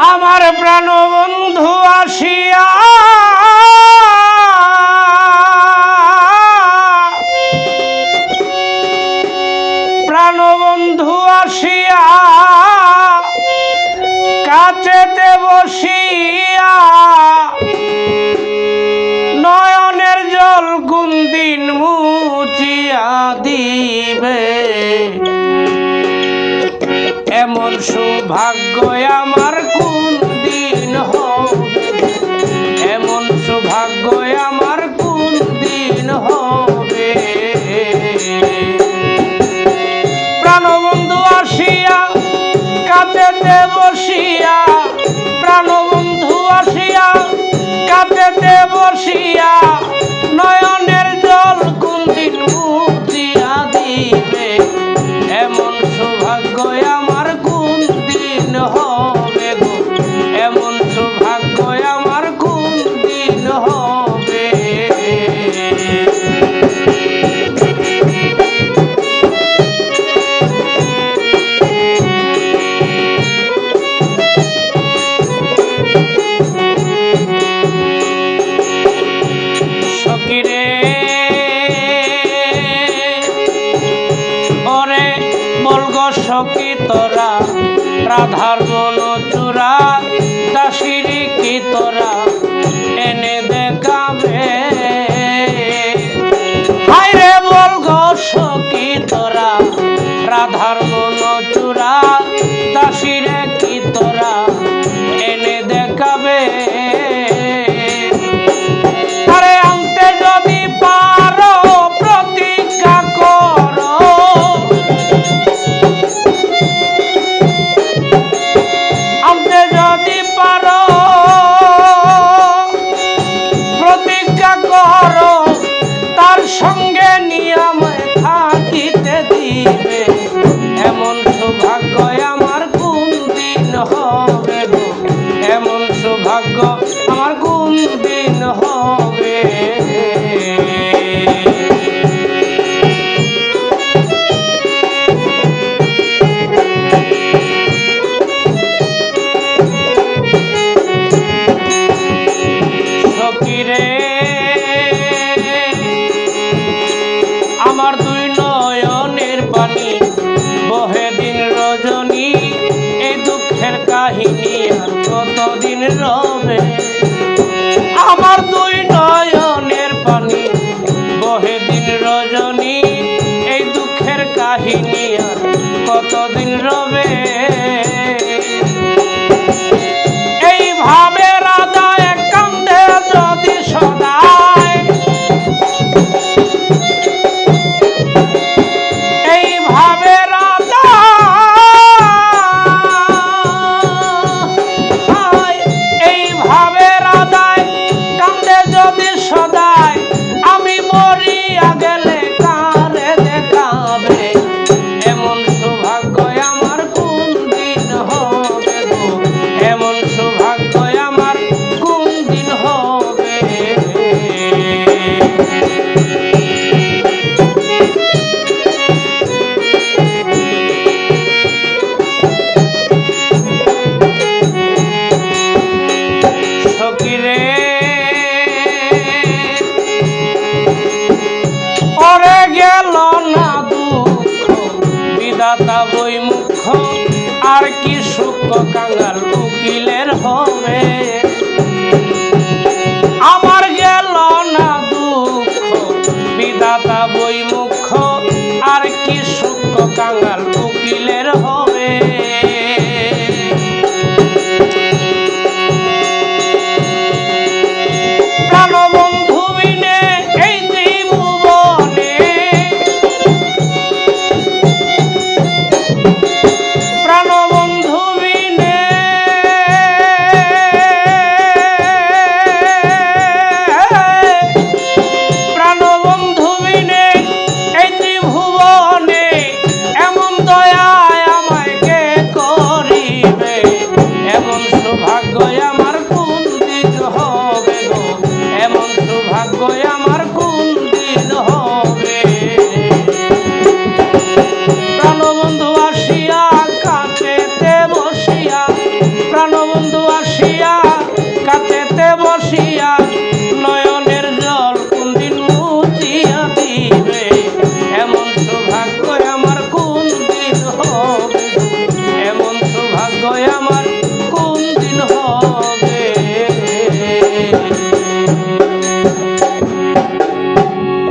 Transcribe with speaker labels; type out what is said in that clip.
Speaker 1: আমার প্রাণবন্ধু আসিয়া প্রাণবন্ধু আসিয়া কাছেতে বসিয়া নয়নের জল কোন দিন মুছিয়া দিবে এমন সৌভাগ্য আমার কোন দিন হবে এমন সৌভাগ্য আমার কোন দিন হবে প্রাণবন্ধু আসিয়া কাছেতে বসিয়া প্রাণবন্ধু আসিয়া কাছেতে বসিয়া নয়নের জল কোন দিন মুছিয়া দিবে এমন সৌভাগ্য আমার কোন দিন হবে গো এমন সৌভাগ্য আমার কোন দিন হবে সখীরে ওরে বলগো সখী তোরা রাধার মন চূড়া দাসিরি কি তোরা এনে দেখাবে হায়রে বলগো সখী তোরা রাধার মন চূড়া দাসিরে কি তোরা এনে দেখাবে আরে আনতে যদি পারো প্রতিজ্ঞা করো আনতে যদি পারো প্রতিজ্ঞা করো তার সঙ্গে নিয়মে থাকিতে দিবে এমন সৌভাগ্য আমার কোন দিন হবে গো এমন সৌভাগ্য আমার কোন দিন হবে সখীরে আমার দুই নয়নের পানি বহে দিন রজনী এই দুঃখের কাহিনী আর কতদিন রবে আমার দুই নয়নের পানি বহে দিন রজনী এই দুঃখের কাহিনী আর কতদিন রবে এইভাবে রাধা এক কান্দে যদি সদায় এইভাবে রাধা এইভাবে রাধায় কান্দে যদি সদায় আমি মরিয়া গেলে কারে দেখাবে এমন সৌভাগ্য আমার কোন দিন হবে গো এমন সৌভাগ্য আমার কোন দিন হবে সখীরে ওরে গেল না দুঃখ বিধাতা বই মুখ আর কি সুখ কাঙাল উকিলের হবে